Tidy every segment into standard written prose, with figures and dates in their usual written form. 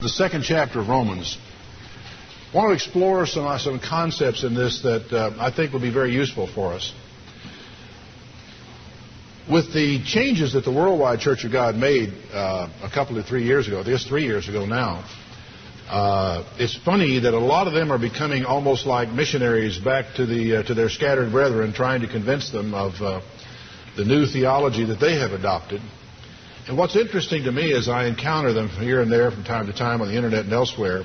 The second chapter of Romans. I want to explore some concepts in this that I think will be very useful for us. With the changes that the Worldwide Church of God made a couple of 3 years ago, I guess 3 years ago now, it's funny that a lot of them are becoming almost like missionaries back to their scattered brethren, trying to convince them of the new theology that they have adopted. And what's interesting to me as I encounter them here and there from time to time on the internet and elsewhere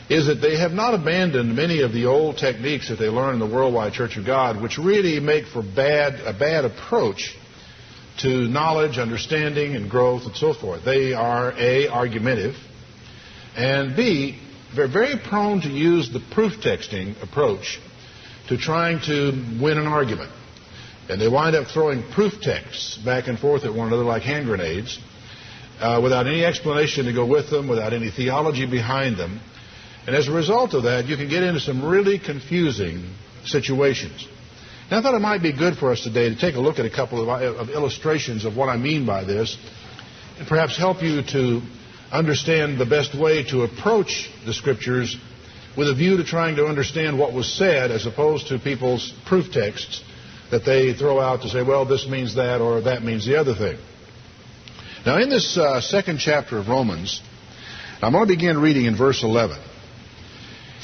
is that they have not abandoned many of the old techniques that they learned in the Worldwide Church of God, which really make for a bad approach to knowledge, understanding, and growth, and so forth. They are A, argumentative, and B, they're very prone to use the proof texting approach to trying to win an argument. And they wind up throwing proof texts back and forth at one another like hand grenades, without any explanation to go with them, without any theology behind them. And as a result of that, you can get into some really confusing situations. Now, I thought it might be good for us today to take a look at a couple of illustrations of what I mean by this, and perhaps help you to understand the best way to approach the Scriptures with a view to trying to understand what was said as opposed to people's proof texts that they throw out to say, well, this means that or that means the other thing. Now, in this second chapter of Romans, I'm going to begin reading in verse 11.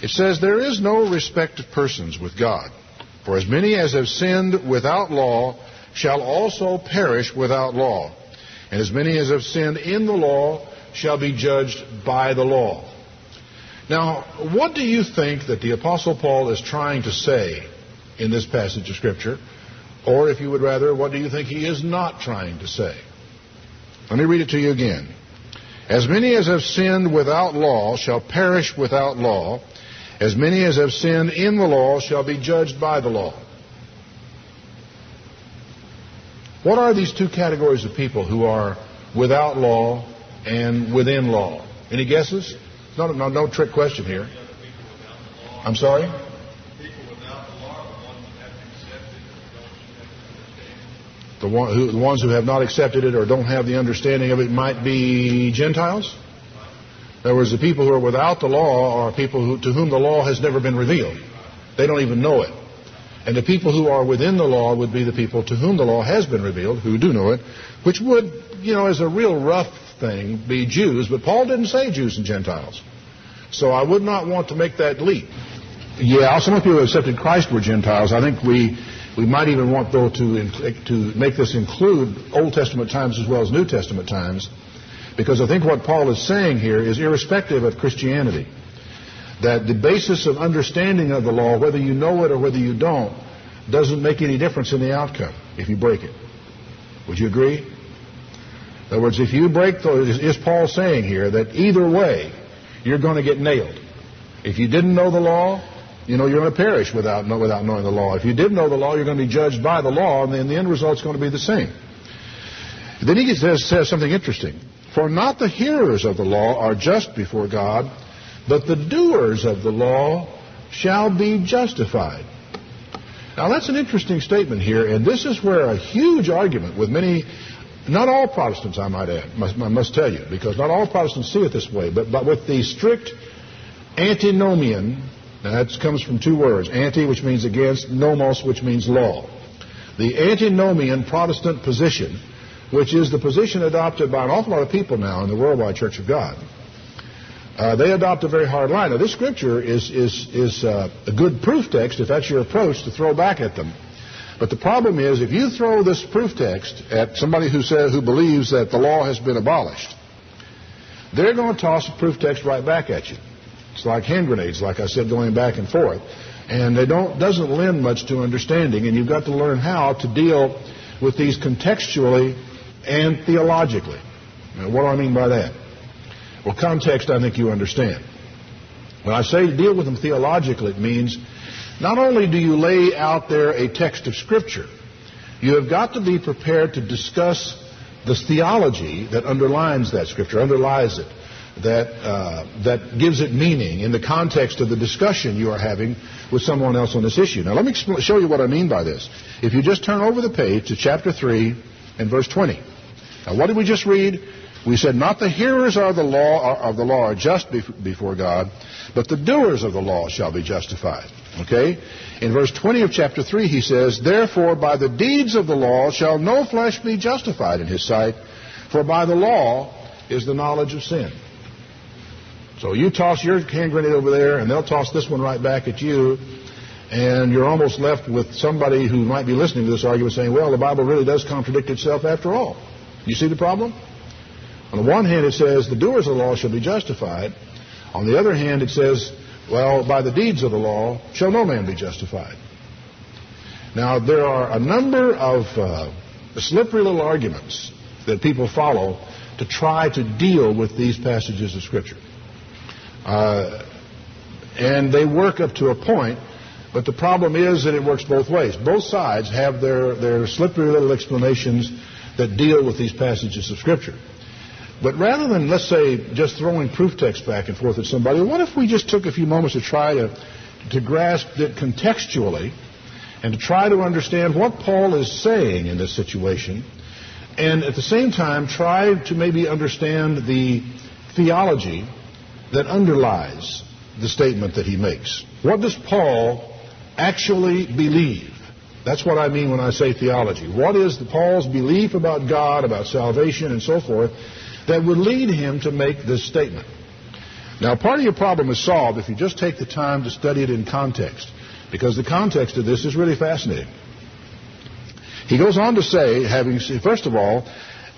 It says, "There is no respect of persons with God, for as many as have sinned without law shall also perish without law, and as many as have sinned in the law shall be judged by the law." Now, what do you think that the Apostle Paul is trying to say in this passage of Scripture? Or, if you would rather, what do you think he is not trying to say? Let me read it to you again. "As many as have sinned without law shall perish without law. As many as have sinned in the law shall be judged by the law." What are these two categories of people who are without law and within law? Any guesses? No trick question here. I'm sorry? The ones who have not accepted it or don't have the understanding of it might be Gentiles. In other words, the people who are without the law are people to whom the law has never been revealed. They don't even know it. And the people who are within the law would be the people to whom the law has been revealed, who do know it, which would, as a real rough thing, be Jews. But Paul didn't say Jews and Gentiles. So I would not want to make that leap. Yeah, some of the people who accepted Christ were Gentiles. I think we might even want, though, to make this include Old Testament times as well as New Testament times, because I think what Paul is saying here is irrespective of Christianity, that the basis of understanding of the law, whether you know it or whether you don't, doesn't make any difference in the outcome if you break it. Would you agree? In other words, if you break is Paul saying here that either way, you're going to get nailed. If you didn't know the law, you're going to perish without knowing the law. If you did know the law, you're going to be judged by the law, and then the end result's going to be the same. Then he says something interesting. "For not the hearers of the law are just before God, but the doers of the law shall be justified." Now, that's an interesting statement here, and this is where a huge argument with many, not all Protestants, I might add, I must tell you, because not all Protestants see it this way, but with the strict antinomian. Now, that comes from two words, anti, which means against, nomos, which means law. The antinomian Protestant position, which is the position adopted by an awful lot of people now in the Worldwide Church of God, they adopt a very hard line. Now, this Scripture is a good proof text if that's your approach to throw back at them. But the problem is, if you throw this proof text at somebody who believes that the law has been abolished, they're going to toss a proof text right back at you. It's like hand grenades, like I said, going back and forth. And they doesn't lend much to understanding, and you've got to learn how to deal with these contextually and theologically. Now, what do I mean by that? Well, context, I think you understand. When I say deal with them theologically, it means not only do you lay out there a text of Scripture, you have got to be prepared to discuss the theology that underlines that Scripture, underlies it, that gives it meaning in the context of the discussion you are having with someone else on this issue. Now, let me show you what I mean by this. If you just turn over the page to chapter 3 and verse 20. Now, what did we just read? We said, not the hearers of the law are just before God, but the doers of the law shall be justified. Okay? In verse 20 of chapter 3, he says, therefore by the deeds of the law shall no flesh be justified in his sight, for by the law is the knowledge of sin. So you toss your hand grenade over there, and they'll toss this one right back at you, and you're almost left with somebody who might be listening to this argument saying, well, the Bible really does contradict itself after all. You see the problem? On the one hand, it says, the doers of the law shall be justified. On the other hand, it says, well, by the deeds of the law shall no man be justified. Now, there are a number of slippery little arguments that people follow to try to deal with these passages of Scripture. And they work up to a point, but the problem is that it works both ways. Both sides have their slippery little explanations that deal with these passages of Scripture. But rather than, let's say, just throwing proof text back and forth at somebody, what if we just took a few moments to try to grasp it contextually and to try to understand what Paul is saying in this situation, and at the same time try to maybe understand the theology that underlies the statement that he makes. What does Paul actually believe? That's what I mean when I say theology. What is Paul's belief about God, about salvation, and so forth, that would lead him to make this statement? Now, part of your problem is solved if you just take the time to study it in context, because the context of this is really fascinating. He goes on to say, first of all,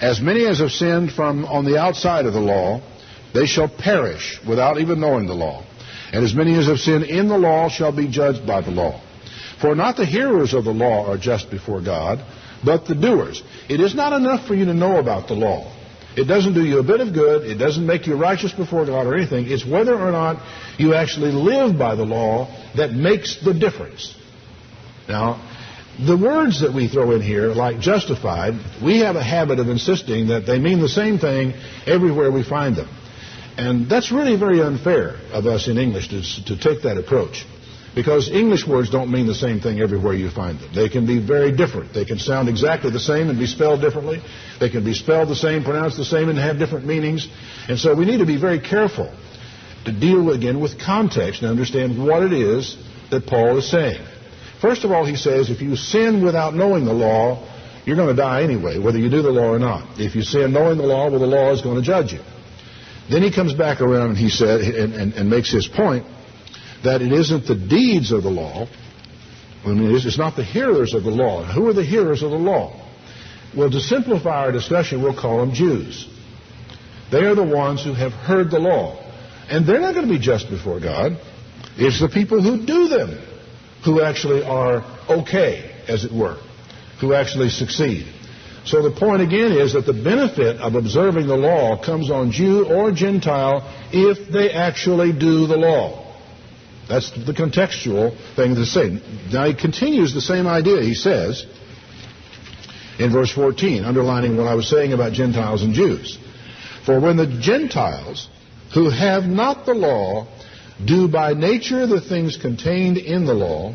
as many as have sinned from on the outside of the law, they shall perish without even knowing the law. And as many as have sinned in the law shall be judged by the law. For not the hearers of the law are just before God, but the doers. It is not enough for you to know about the law. It doesn't do you a bit of good. It doesn't make you righteous before God or anything. It's whether or not you actually live by the law that makes the difference. Now, the words that we throw in here, like justified, we have a habit of insisting that they mean the same thing everywhere we find them. And that's really very unfair of us in English to take that approach, because English words don't mean the same thing everywhere you find them. They can be very different. They can sound exactly the same and be spelled differently. They can be spelled the same, pronounced the same, and have different meanings. And so we need to be very careful to deal, again, with context and understand what it is that Paul is saying. First of all, he says, if you sin without knowing the law, you're going to die anyway, whether you do the law or not. If you sin knowing the law, well, the law is going to judge you. Then he comes back around and he said, and makes his point, that it isn't the deeds of the law. I mean, it's not the hearers of the law. Who are the hearers of the law? Well, to simplify our discussion, we'll call them Jews. They are the ones who have heard the law. And they're not going to be just before God. It's the people who do them who actually are okay, as it were, who actually succeed. So the point again is that the benefit of observing the law comes on Jew or Gentile if they actually do the law. That's the contextual thing to say. Now he continues the same idea. He says in verse 14, underlining what I was saying about Gentiles and Jews, for when the Gentiles who have not the law do by nature the things contained in the law,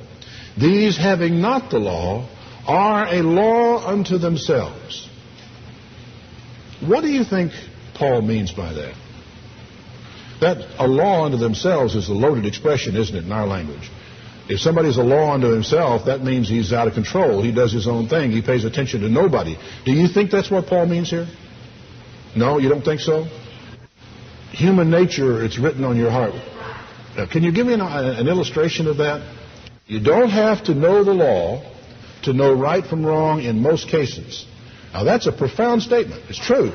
these having not the law are a law unto themselves. What do you think Paul means by that? That a law unto themselves is a loaded expression, isn't it, in our language? If somebody's a law unto himself, that means he's out of control. He does his own thing. He pays attention to nobody. Do you think that's what Paul means here? No, you don't think so? Human nature, it's written on your heart. Now, can you give me an illustration of that? You don't have to know the law to know right from wrong in most cases. Now, that's a profound statement. It's true.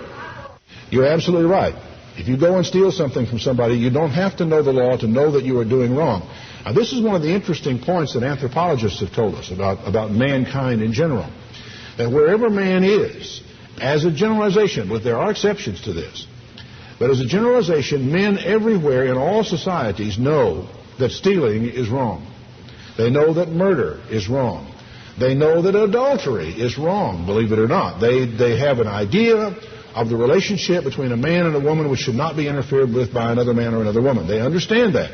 You're absolutely right. If you go and steal something from somebody, you don't have to know the law to know that you are doing wrong. Now, this is one of the interesting points that anthropologists have told us about mankind in general. That wherever man is, as a generalization, but there are exceptions to this, but as a generalization, men everywhere in all societies know that stealing is wrong. They know that murder is wrong. They know that adultery is wrong, believe it or not. They have an idea of the relationship between a man and a woman which should not be interfered with by another man or another woman. They understand that.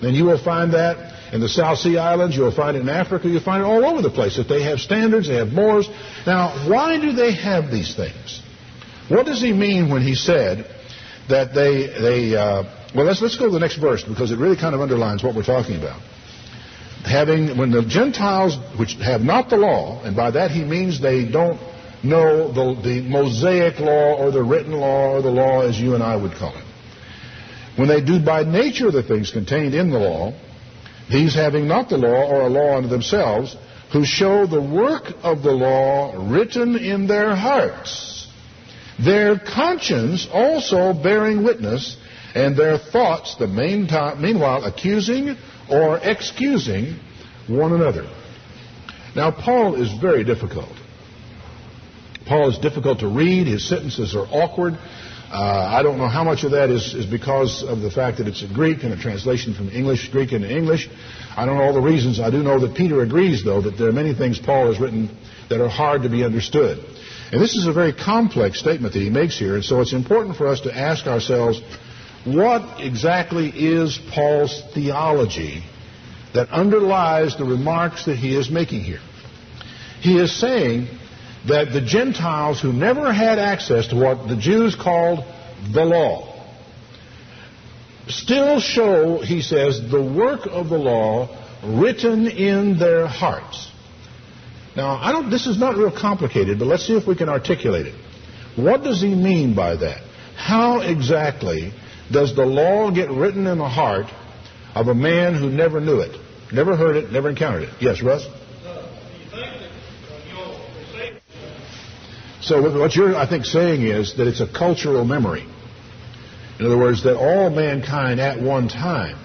And you will find that in the South Sea Islands, you'll find it in Africa, you'll find it all over the place, that they have standards, they have mores. Now, why do they have these things? What does he mean when he said that well, let's go to the next verse, because it really kind of underlines what we're talking about. When the Gentiles, which have not the law, and by that he means they don't know the Mosaic law or the written law or the law as you and I would call it. When they do by nature the things contained in the law, these having not the law or a law unto themselves, who show the work of the law written in their hearts, their conscience also bearing witness, and their thoughts meanwhile accusing or excusing one another. Now, Paul is very difficult. Paul is difficult to read. His sentences are awkward. I don't know how much of that is because of the fact that it's a Greek and a translation from Greek into English. I don't know all the reasons. I do know that Peter agrees, though, that there are many things Paul has written that are hard to be understood. And this is a very complex statement that he makes here, and so it's important for us to ask ourselves, what exactly is Paul's theology that underlies the remarks that he is making here? He is saying that the Gentiles who never had access to what the Jews called the law still show, he says, the work of the law written in their hearts. Now, this is not real complicated, but let's see if we can articulate it. What does he mean by that? How exactly does the law get written in the heart of a man who never knew it, never heard it, never encountered it? Yes, Russ? So what you're, I think, saying is that it's a cultural memory. In other words, that all mankind at one time,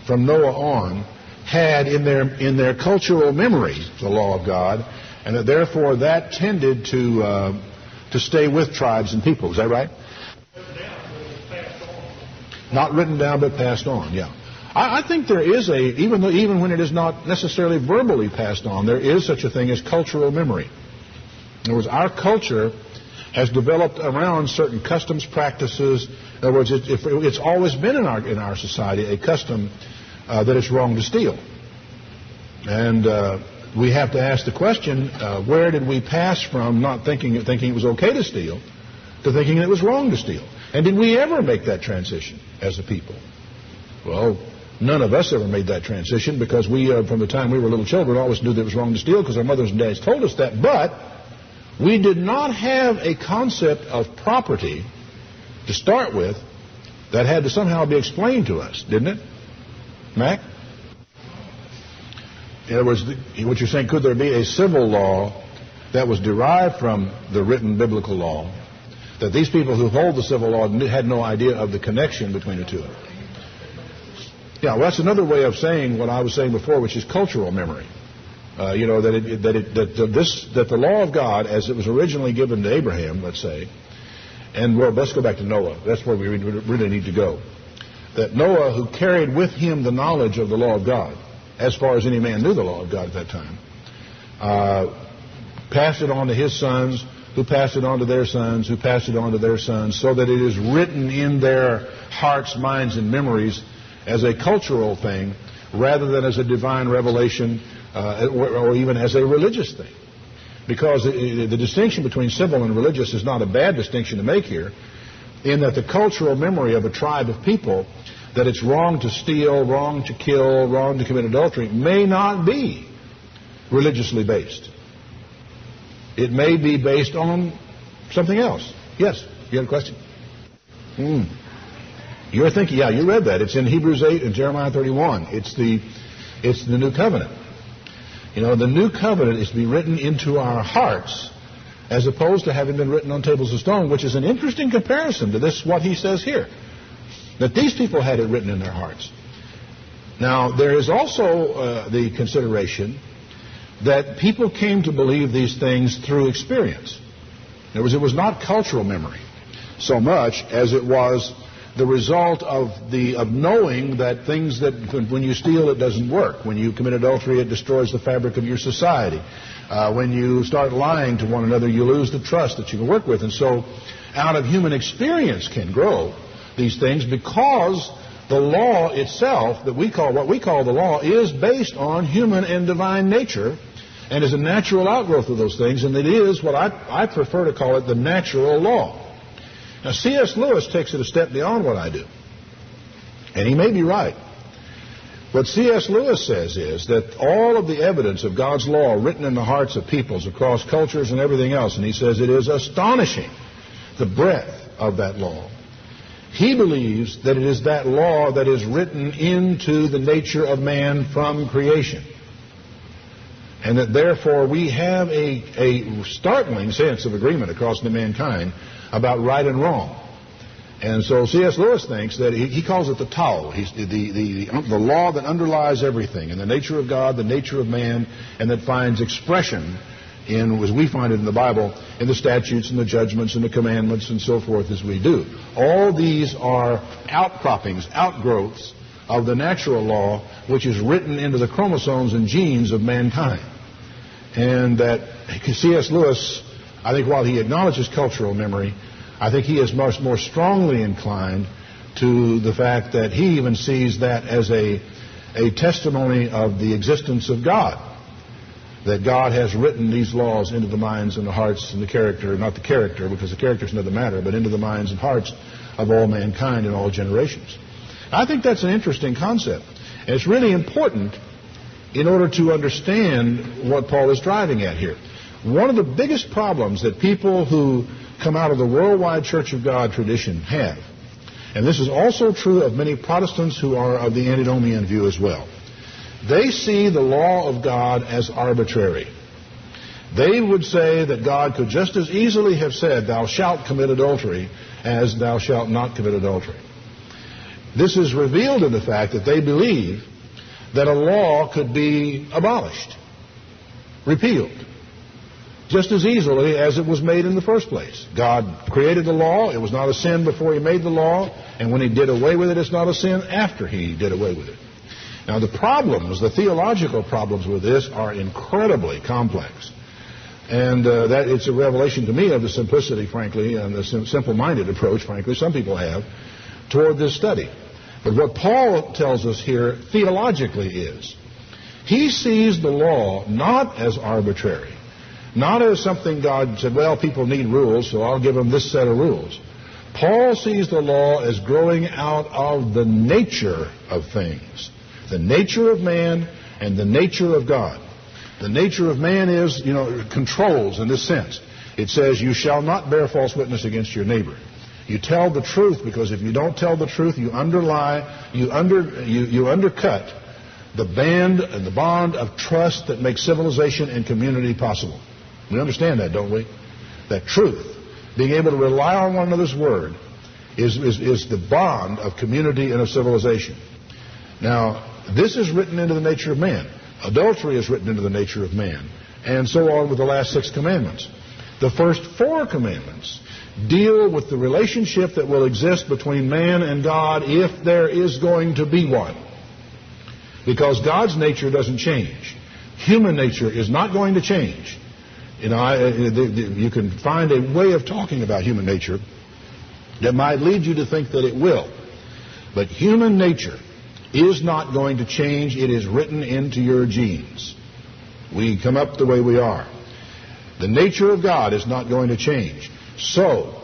from Noah on, had in their cultural memory the law of God, and that therefore that tended to stay with tribes and people. Is that right? Not written down, but passed on. Yeah, I think there is even when it is not necessarily verbally passed on, there is such a thing as cultural memory. In other words, our culture has developed around certain customs, practices. In other words, it's always been in our society a custom that it's wrong to steal. And we have to ask the question, where did we pass from not thinking it was okay to steal to thinking it was wrong to steal? And did we ever make that transition as a people? Well, none of us ever made that transition, because we, from the time we were little children, always knew that it was wrong to steal because our mothers and dads told us that. But we did not have a concept of property to start with that had to somehow be explained to us, didn't it? Mac? In other words, what you're saying, could there be a civil law that was derived from the written biblical law, that these people who hold the civil law had no idea of the connection between the two? Yeah, well, that's another way of saying what I was saying before, which is cultural memory. That the law of God, as it was originally given to Abraham, let's say, and well, let's go back to Noah. That's where we really need to go. That Noah, who carried with him the knowledge of the law of God, as far as any man knew the law of God at that time, passed it on to his sons, who passed it on to their sons, who passed it on to their sons, so that it is written in their hearts, minds, and memories as a cultural thing, rather than as a divine revelation, or even as a religious thing. Because the distinction between civil and religious is not a bad distinction to make here, in that the cultural memory of a tribe of people, that it's wrong to steal, wrong to kill, wrong to commit adultery, may not be religiously based. It may be based on something else. Yes, you had a question? You're thinking, yeah, you read that. It's in Hebrews 8 and Jeremiah 31. It's the new covenant. You know, the new covenant is to be written into our hearts as opposed to having been written on tables of stone, which is an interesting comparison to this, what he says here, that these people had it written in their hearts. Now, there is also the consideration that people came to believe these things through experience. In other words, it was not cultural memory so much as it was the result of knowing that things that when you steal, it doesn't work. When you commit adultery, it destroys the fabric of your society. When you start lying to one another, you lose the trust that you can work with. And so out of human experience can grow these things, because the law itself, what we call the law, is based on human and divine nature and is a natural outgrowth of those things. And it is what I prefer to call it the natural law. Now, C.S. Lewis takes it a step beyond what I do. And he may be right. What C.S. Lewis says is that all of the evidence of God's law written in the hearts of peoples across cultures and everything else, and he says it is astonishing, the breadth of that law. He believes that it is that law that is written into the nature of man from creation. And that therefore we have a startling sense of agreement across mankind about right and wrong. And so C.S. Lewis thinks that he calls it the Tao, the law that underlies everything, and the nature of God, the nature of man, and that finds expression in, as we find it in the Bible, in the statutes and the judgments and the commandments and so forth as we do. All these are outcroppings, outgrowths of the natural law which is written into the chromosomes and genes of mankind. And that C.S. Lewis, I think while he acknowledges cultural memory, I think he is much more strongly inclined to the fact that he even sees that as a testimony of the existence of God. That God has written these laws into the minds and the hearts and the character, not the character, because the character is another matter, but into the minds and hearts of all mankind in all generations. I think that's an interesting concept. And it's really important in order to understand what Paul is driving at here. One of the biggest problems that people who come out of the worldwide Church of God tradition have, and this is also true of many Protestants who are of the antinomian view as well, they see the law of God as arbitrary. They would say that God could just as easily have said, "Thou shalt commit adultery," as "Thou shalt not commit adultery." This is revealed in the fact that they believe that a law could be abolished, repealed, just as easily as it was made in the first place. God created the law. It was not a sin before he made the law. And when he did away with it, it's not a sin after he did away with it. Now, the problems, the theological problems with this are incredibly complex. And that it's a revelation to me of the simplicity, frankly, and the simple-minded approach, frankly, some people have toward this study. But what Paul tells us here theologically is he sees the law not as arbitrary, not as something God said, well, people need rules, so I'll give them this set of rules. Paul sees the law as growing out of the nature of things, the nature of man and the nature of God. The nature of man is, controls in this sense. It says, you shall not bear false witness against your neighbor. You tell the truth, because if you don't tell the truth, you underlie, you undercut the band and the bond of trust that makes civilization and community possible. We understand that, don't we? That truth, being able to rely on one another's word, is the bond of community and of civilization. Now, this is written into the nature of man. Adultery is written into the nature of man. And so on with the last 6 commandments. The first 4 commandments deal with the relationship that will exist between man and God if there is going to be one. Because God's nature doesn't change. Human nature is not going to change. You can find a way of talking about human nature that might lead you to think that it will. But human nature is not going to change. It is written into your genes. We come up the way we are. The nature of God is not going to change. So,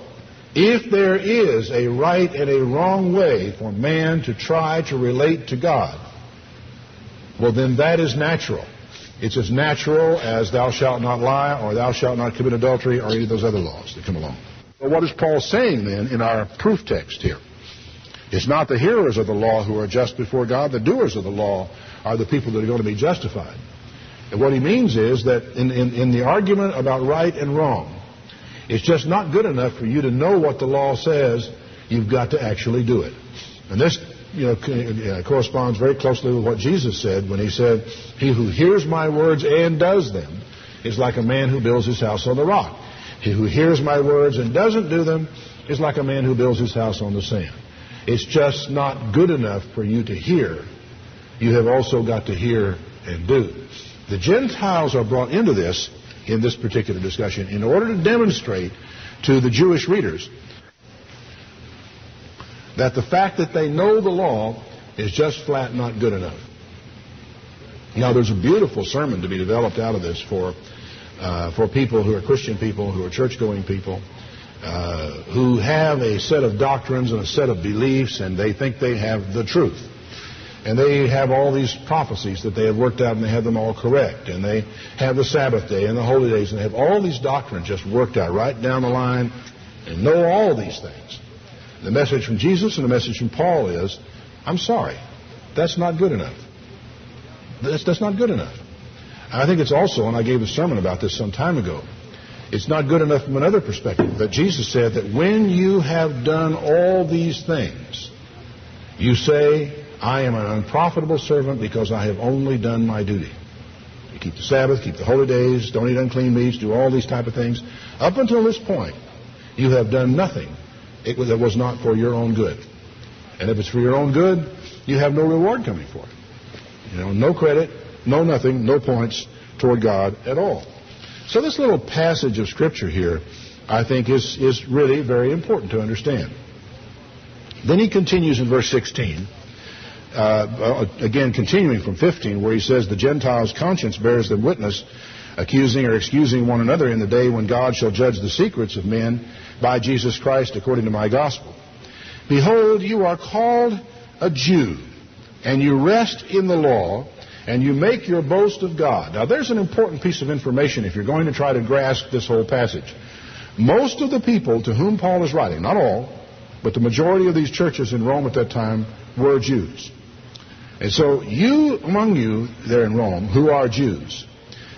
if there is a right and a wrong way for man to try to relate to God, well, then that is natural. It's as natural as thou shalt not lie or thou shalt not commit adultery or any of those other laws that come along. Well, what is Paul saying then in our proof text here? It's not the hearers of the law who are just before God. The doers of the law are the people that are going to be justified. And what he means is that in the argument about right and wrong, it's just not good enough for you to know what the law says. You've got to actually do it. And this corresponds very closely with what Jesus said when he said, he who hears my words and does them is like a man who builds his house on the rock. He who hears my words and doesn't do them is like a man who builds his house on the sand. It's just not good enough for you to hear. You have also got to hear and do. The Gentiles are brought into this in this particular discussion in order to demonstrate to the Jewish readers that the fact that they know the law is just flat not good enough. Now, there's a beautiful sermon to be developed out of this for people who are Christian people, who are church-going people, who have a set of doctrines and a set of beliefs, and they think they have the truth. And they have all these prophecies that they have worked out, and they have them all correct. And they have the Sabbath day and the holy days, and they have all these doctrines just worked out right down the line and know all these things. The message from Jesus and the message from Paul is, I'm sorry, that's not good enough. That's not good enough. I think it's also, and I gave a sermon about this some time ago, it's not good enough from another perspective. That Jesus said that when you have done all these things, you say, I am an unprofitable servant because I have only done my duty. You keep the Sabbath, keep the holy days, don't eat unclean meats, do all these type of things. Up until this point, you have done nothing that was not for your own good. And if it's for your own good, you have no reward coming for it. No credit, no nothing, no points toward God at all. So this little passage of Scripture here, I think, is really very important to understand. Then he continues in verse 16. Again, continuing from 15, where he says, the Gentiles' conscience bears them witness, accusing or excusing one another in the day when God shall judge the secrets of men by Jesus Christ according to my gospel. Behold, you are called a Jew, and you rest in the law, and you make your boast of God. Now, there's an important piece of information if you're going to try to grasp this whole passage. Most of the people to whom Paul is writing, not all, but the majority of these churches in Rome at that time were Jews. And so among you there in Rome who are Jews,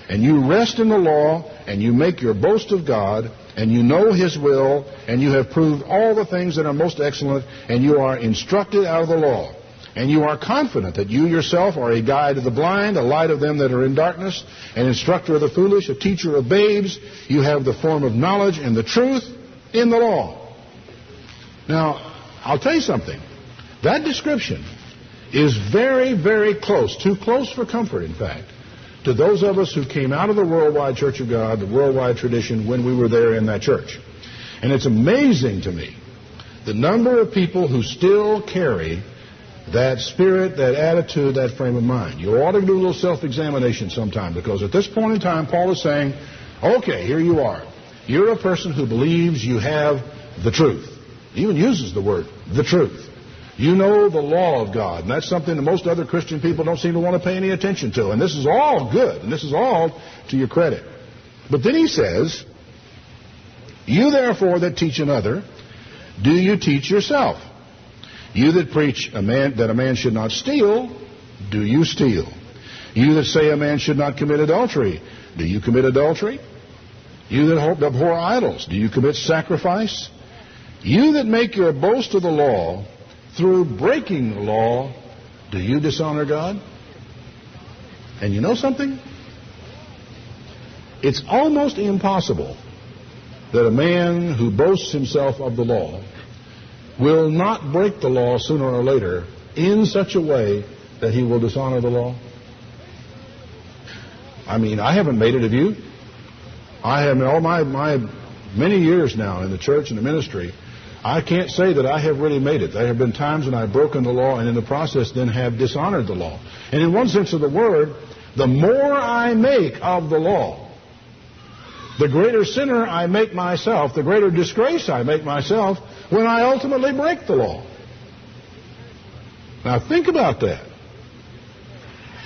and you rest in the law, and you make your boast of God, and you know His will, and you have proved all the things that are most excellent, and you are instructed out of the law. And you are confident that you yourself are a guide of the blind, a light of them that are in darkness, an instructor of the foolish, a teacher of babes. You have the form of knowledge and the truth in the law. Now, I'll tell you something. That description is very, very close, too close for comfort, in fact, to those of us who came out of the worldwide Church of God, the worldwide tradition, when we were there in that church. And it's amazing to me the number of people who still carry that spirit, that attitude, that frame of mind. You ought to do a little self-examination sometime, because at this point in time, Paul is saying, okay, here you are. You're a person who believes you have the truth. He even uses the word, the truth. You know the law of God, and that's something that most other Christian people don't seem to want to pay any attention to. And this is all good, and this is all to your credit. But then he says, you therefore that teach another, do you teach yourself? You that preach that a man should not steal, do you steal? You that say a man should not commit adultery, do you commit adultery? You that abhor idols, do you commit sacrifice? You that make your boast of the law, through breaking the law, do you dishonor God? And you know something? It's almost impossible that a man who boasts himself of the law will not break the law sooner or later in such a way that he will dishonor the law. I mean, I haven't made it of you. I have, in all my many years now in the church and the ministry, I can't say that I have really made it. There have been times when I've broken the law and in the process then have dishonored the law. And in one sense of the word, the more I make of the law, the greater sinner I make myself, the greater disgrace I make myself when I ultimately break the law. Now think about that.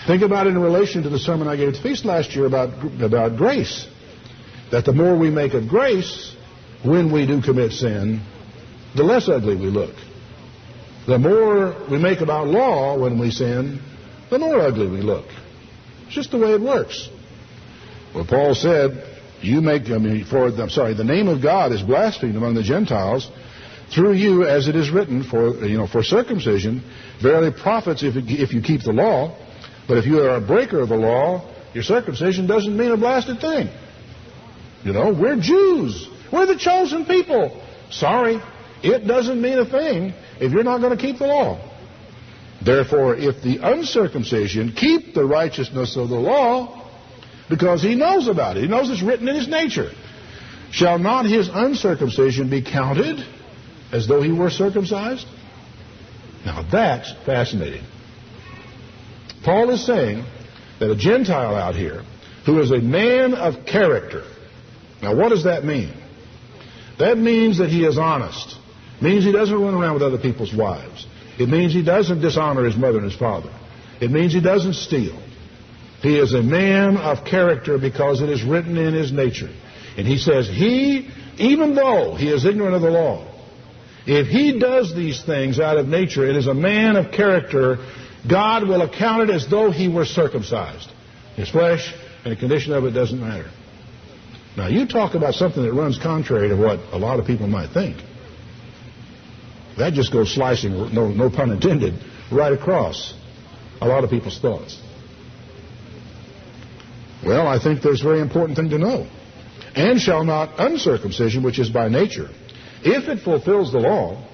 Think about it in relation to the sermon I gave at the feast last year about grace. That the more we make of grace when we do commit sin, the less ugly we look. The more we make about law when we sin, the more ugly we look. It's just the way it works. Well, Paul said, the name of God is blasphemed among the Gentiles through you, as it is written, for circumcision verily profits if you keep the law, but if you are a breaker of the law, your circumcision doesn't mean a blasted thing. We're Jews. We're the chosen people. Sorry, it doesn't mean a thing if you're not going to keep the law. Therefore, if the uncircumcision keep the righteousness of the law, because he knows about it, he knows it's written in his nature, shall not his uncircumcision be counted as though he were circumcised? Now that's fascinating. Paul is saying that a Gentile out here who is a man of character. Now what does that mean? That means that he is honest. It means he doesn't run around with other people's wives. It means he doesn't dishonor his mother and his father. It means he doesn't steal. He is a man of character because it is written in his nature. And he says he, even though he is ignorant of the law, if he does these things out of nature, it is a man of character. God will account it as though he were circumcised. His flesh and the condition of it doesn't matter. Now, you talk about something that runs contrary to what a lot of people might think. That just goes slicing, no pun intended, right across a lot of people's thoughts. Well, I think there's a very important thing to know. And shall not uncircumcision, which is by nature, if it fulfills the law,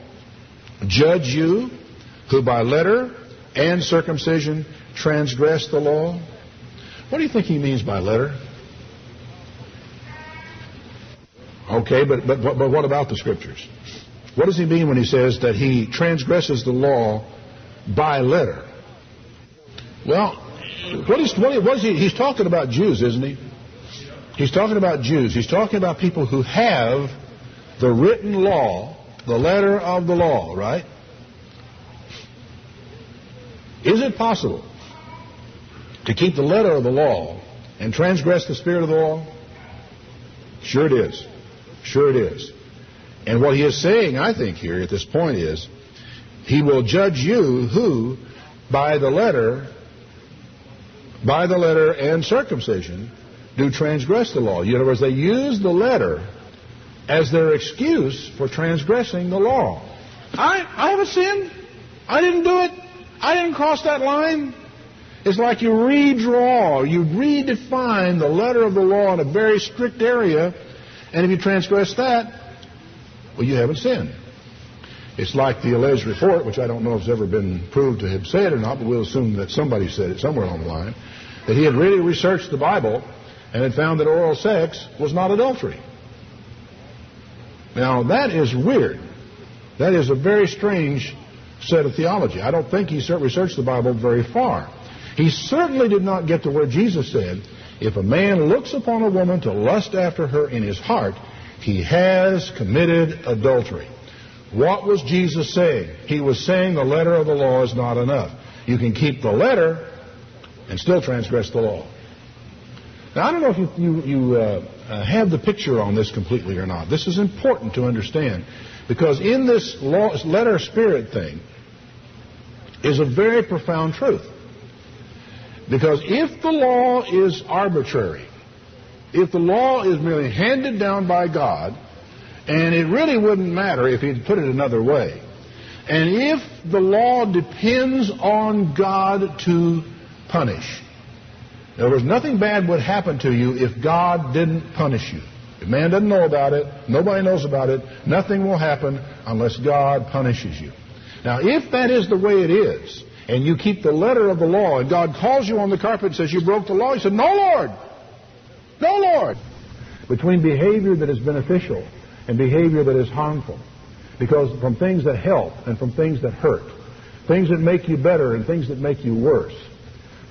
judge you who by letter and circumcision transgress the law? What do you think he means by letter? Okay, but what about the Scriptures? What does he mean when he says that he transgresses the law by letter? Well, he's talking about Jews, isn't he? He's talking about Jews. He's talking about people who have the written law, the letter of the law, right? Is it possible to keep the letter of the law and transgress the spirit of the law? Sure it is. Sure it is. And what he is saying, I think, here at this point is, he will judge you who, by the letter and circumcision, do transgress the law. In other words, they use the letter as their excuse for transgressing the law. I haven't sinned. I didn't do it. I didn't cross that line. It's like you redraw, you redefine the letter of the law in a very strict area, and if you transgress that, well, you haven't sinned. It's like the alleged report, which I don't know if it's ever been proved to have said or not, but we'll assume that somebody said it somewhere along the line, that he had really researched the Bible and had found that oral sex was not adultery. Now, that is weird. That is a very strange set of theology. I don't think he researched the Bible very far. He certainly did not get to where Jesus said, if a man looks upon a woman to lust after her in his heart, he has committed adultery. What was Jesus saying? He was saying the letter of the law is not enough. You can keep the letter and still transgress the law. Now, I don't know if you have the picture on this completely or not. This is important to understand, because in this letter spirit thing is a very profound truth. Because if the law is arbitrary, if the law is merely handed down by God, and it really wouldn't matter if he'd put it another way, and if the law depends on God to punish, in other words, nothing bad would happen to you if God didn't punish you. If man doesn't know about it, nobody knows about it, nothing will happen unless God punishes you. Now, if that is the way it is, and you keep the letter of the law, and God calls you on the carpet and says you broke the law, he said, no, Lord. No, Lord. Between behavior that is beneficial and behavior that is harmful, because from things that help and from things that hurt, things that make you better and things that make you worse,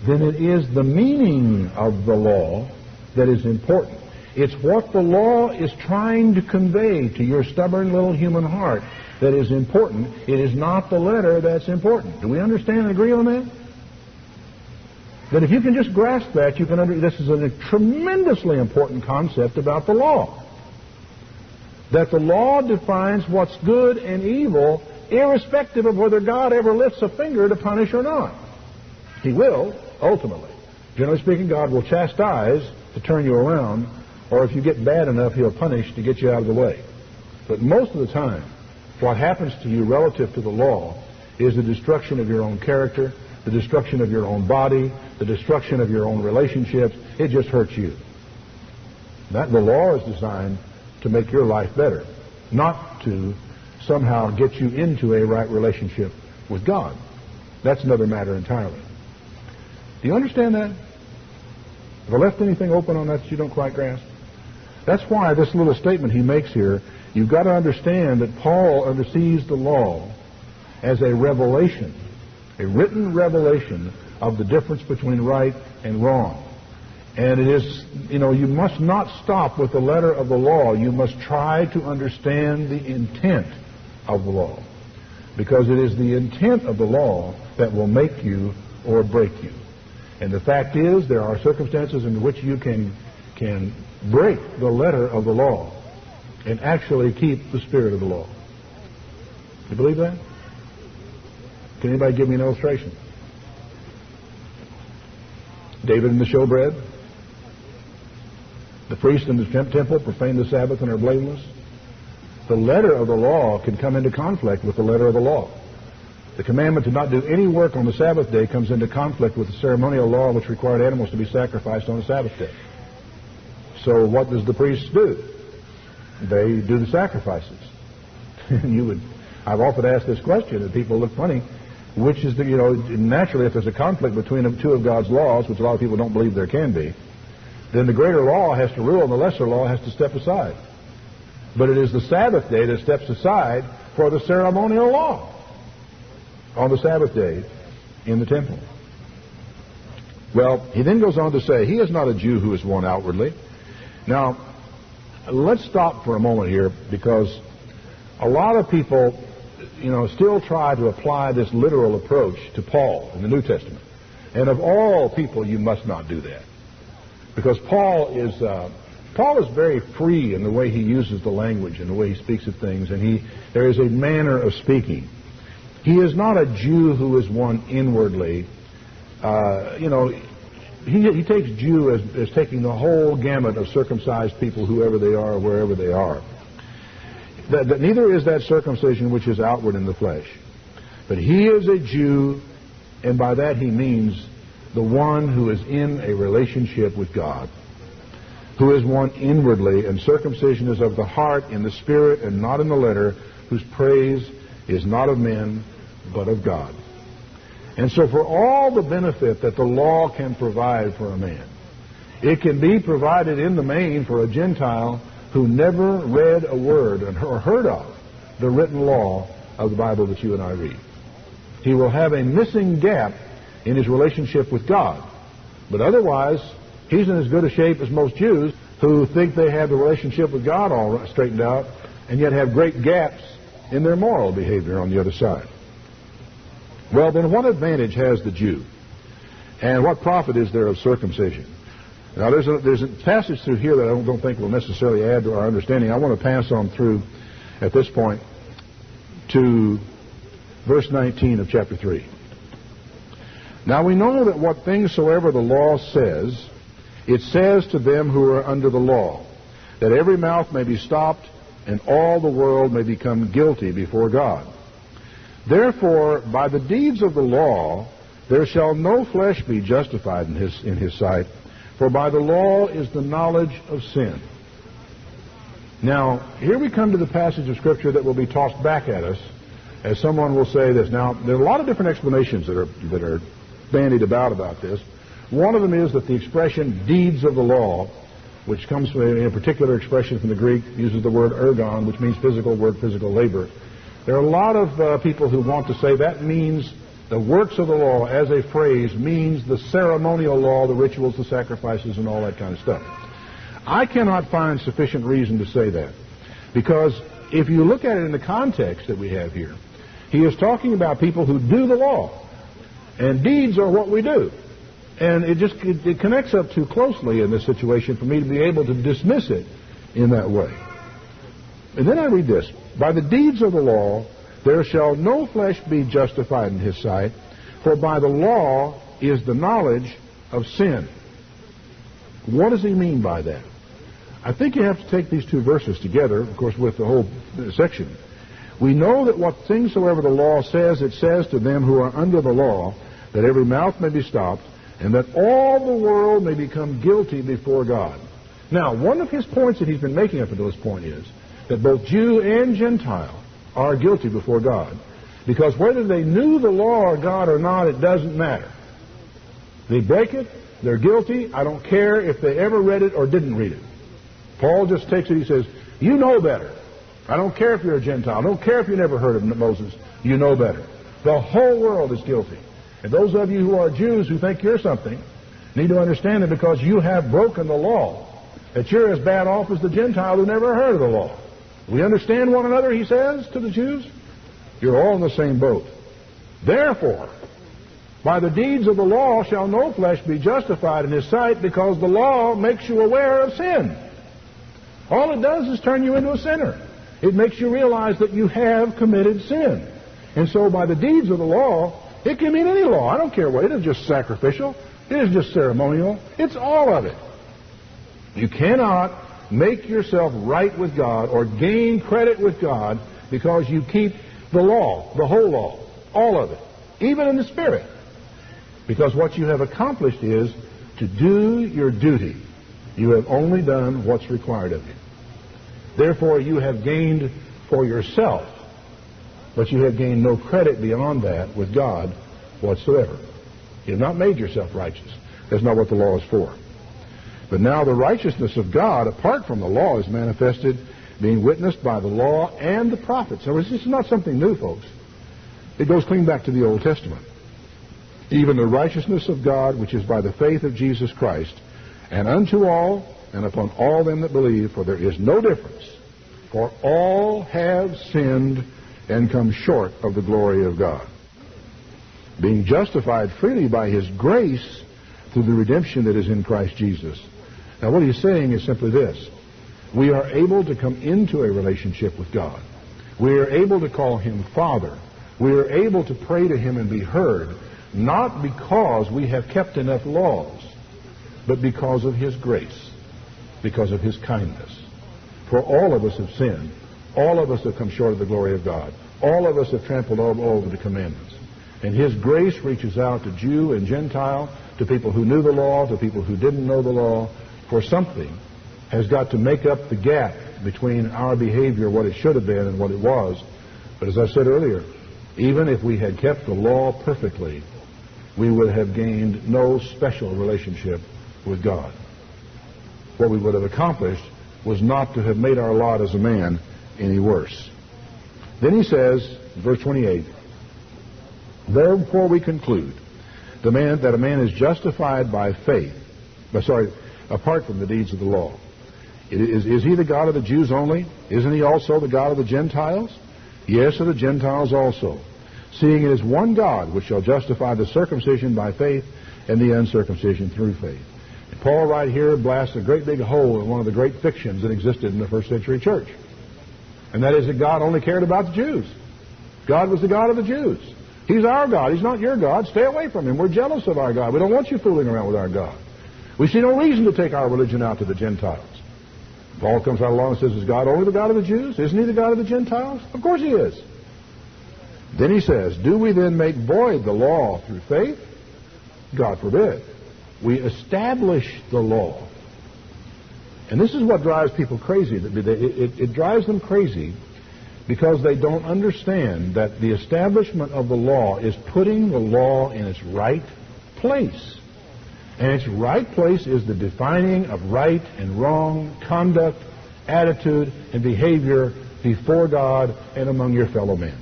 then it is the meaning of the law that is important. It's what the law is trying to convey to your stubborn little human heart that is important. It is not the letter that's important. Do we understand and agree on that? That if you can just grasp that, you can this is a tremendously important concept about the law. That the law defines what's good and evil, irrespective of whether God ever lifts a finger to punish or not. He will, ultimately. Generally speaking, God will chastise to turn you around, or if you get bad enough, he'll punish to get you out of the way. But most of the time, what happens to you relative to the law is the destruction of your own character, the destruction of your own body, the destruction of your own relationships. It just hurts you. The law is designed to make your life better, not to somehow get you into a right relationship with God. That's another matter entirely. Do you understand that? Have I left anything open on that you don't quite grasp? That's why this little statement he makes here, you've got to understand that Paul understands the law as a revelation, a written revelation of the difference between right and wrong. And it is, you must not stop with the letter of the law. You must try to understand the intent of the law. Because it is the intent of the law that will make you or break you. And the fact is, there are circumstances in which you can break the letter of the law and actually keep the spirit of the law. You believe that? Can anybody give me an illustration? David and the showbread. The priest in the temple profaned the Sabbath and are blameless. The letter of the law can come into conflict with the letter of the law. The commandment to not do any work on the Sabbath day comes into conflict with the ceremonial law which required animals to be sacrificed on the Sabbath day. So what does the priest do? They do the sacrifices. I've often asked this question, and people look funny. Which is naturally, if there's a conflict between two of God's laws, which a lot of people don't believe there can be, then the greater law has to rule and the lesser law has to step aside. But it is the Sabbath day that steps aside for the ceremonial law on the Sabbath day in the temple. Well, he then goes on to say, he is not a Jew who is one outwardly. Now, let's stop for a moment here, because a lot of people, still try to apply this literal approach to Paul in the New Testament. And of all people, you must not do that. Because Paul is very free in the way he uses the language and the way he speaks of things, and there is a manner of speaking. He is not a Jew who is one inwardly. He takes Jew as taking the whole gamut of circumcised people, whoever they are, wherever they are. That neither is that circumcision which is outward in the flesh. But he is a Jew, and by that he means the one who is in a relationship with God, who is one inwardly, and circumcision is of the heart, in the spirit, and not in the letter, whose praise is not of men, but of God. And so for all the benefit that the law can provide for a man, it can be provided in the main for a Gentile who never read a word or heard of the written law of the Bible that you and I read. He will have a missing gap in his relationship with God. But otherwise, he's in as good a shape as most Jews who think they have the relationship with God all straightened out, and yet have great gaps in their moral behavior on the other side. Well, then what advantage has the Jew? And what profit is there of circumcision? Now, there's a passage through here that I don't think will necessarily add to our understanding. I want to pass on through, at this point, to verse 19 of chapter 3. Now we know that what things soever the law says, it says to them who are under the law, that every mouth may be stopped, and all the world may become guilty before God. Therefore, by the deeds of the law, there shall no flesh be justified in his sight, for by the law is the knowledge of sin. Now, here we come to the passage of Scripture that will be tossed back at us, as someone will say this. Now, there are a lot of different explanations that are bandied about this. One of them is that the expression deeds of the law, which comes from a particular expression from the Greek, uses the word ergon, which means physical labor. There are a lot of people who want to say that means the works of the law as a phrase means the ceremonial law, the rituals, the sacrifices, and all that kind of stuff. I cannot find sufficient reason to say that, because if you look at it in the context that we have here, he is talking about people who do the law, and deeds are what we do. And it connects up too closely in this situation for me to be able to dismiss it in that way. And then I read this: by the deeds of the law there shall no flesh be justified in his sight, for by the law is the knowledge of sin. What does he mean by that? I think you have to take these two verses together, of course, with the whole section. We know that what things soever the law says, it says to them who are under the law, that every mouth may be stopped, and that all the world may become guilty before God. Now, one of his points that he's been making up until this point is that both Jew and Gentile are guilty before God, because whether they knew the law of God or not, it doesn't matter. They break it, they're guilty. I don't care if they ever read it or didn't read it. Paul just takes it, he says, you know better. I don't care if you're a Gentile. I don't care if you never heard of Moses. You know better. The whole world is guilty. And those of you who are Jews who think you're something, need to understand it because you have broken the law, that you're as bad off as the Gentile who never heard of the law. We understand one another, he says to the Jews. You're all in the same boat. Therefore, by the deeds of the law shall no flesh be justified in his sight, because the law makes you aware of sin. All it does is turn you into a sinner. It makes you realize that you have committed sin. And so by the deeds of the law, it can mean any law. I don't care what. It is just sacrificial. It is just ceremonial. It's all of it. You cannot make yourself right with God or gain credit with God because you keep the law, the whole law, all of it, even in the spirit. Because what you have accomplished is to do your duty. You have only done what's required of you. Therefore, you have gained for yourself, but you have gained no credit beyond that with God whatsoever. You have not made yourself righteous. That's not what the law is for. But now the righteousness of God, apart from the law, is manifested, being witnessed by the law and the prophets. So this is not something new, folks. It goes clean back to the Old Testament. Even the righteousness of God, which is by the faith of Jesus Christ, and unto all, and upon all them that believe, for there is no difference. For all have sinned and come short of the glory of God, being justified freely by his grace through the redemption that is in Christ Jesus. Now what he's saying is simply this. We are able to come into a relationship with God. We are able to call him Father. We are able to pray to him and be heard, not because we have kept enough laws, but because of his grace, because of his kindness. For all of us have sinned. All of us have come short of the glory of God. All of us have trampled all over the commandments. And his grace reaches out to Jew and Gentile, to people who knew the law, to people who didn't know the law, for something has got to make up the gap between our behavior, what it should have been, and what it was. But as I said earlier, even if we had kept the law perfectly, we would have gained no special relationship with God. What we would have accomplished was not to have made our lot as a man any worse. Then he says, verse 28, therefore we conclude that a man is justified by faith, apart from the deeds of the law. Is he the God of the Jews only? Isn't he also the God of the Gentiles? Yes, of the Gentiles also. Seeing it is one God which shall justify the circumcision by faith and the uncircumcision through faith. And Paul right here blasts a great big hole in one of the great fictions that existed in the first century church. And that is that God only cared about the Jews. God was the God of the Jews. He's our God. He's not your God. Stay away from him. We're jealous of our God. We don't want you fooling around with our God. We see no reason to take our religion out to the Gentiles. Paul comes right along and says, is God only the God of the Jews? Isn't he the God of the Gentiles? Of course he is. Then he says, do we then make void the law through faith? God forbid. We establish the law. And this is what drives people crazy. It drives them crazy because they don't understand that the establishment of the law is putting the law in its right place. And its right place is the defining of right and wrong, conduct, attitude, and behavior before God and among your fellow men.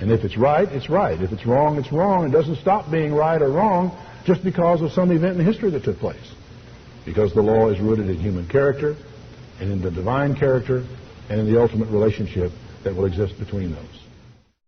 And if it's right, it's right. If it's wrong, it's wrong. It doesn't stop being right or wrong just because of some event in history that took place. Because the law is rooted in human character and in the divine character and in the ultimate relationship that will exist between those.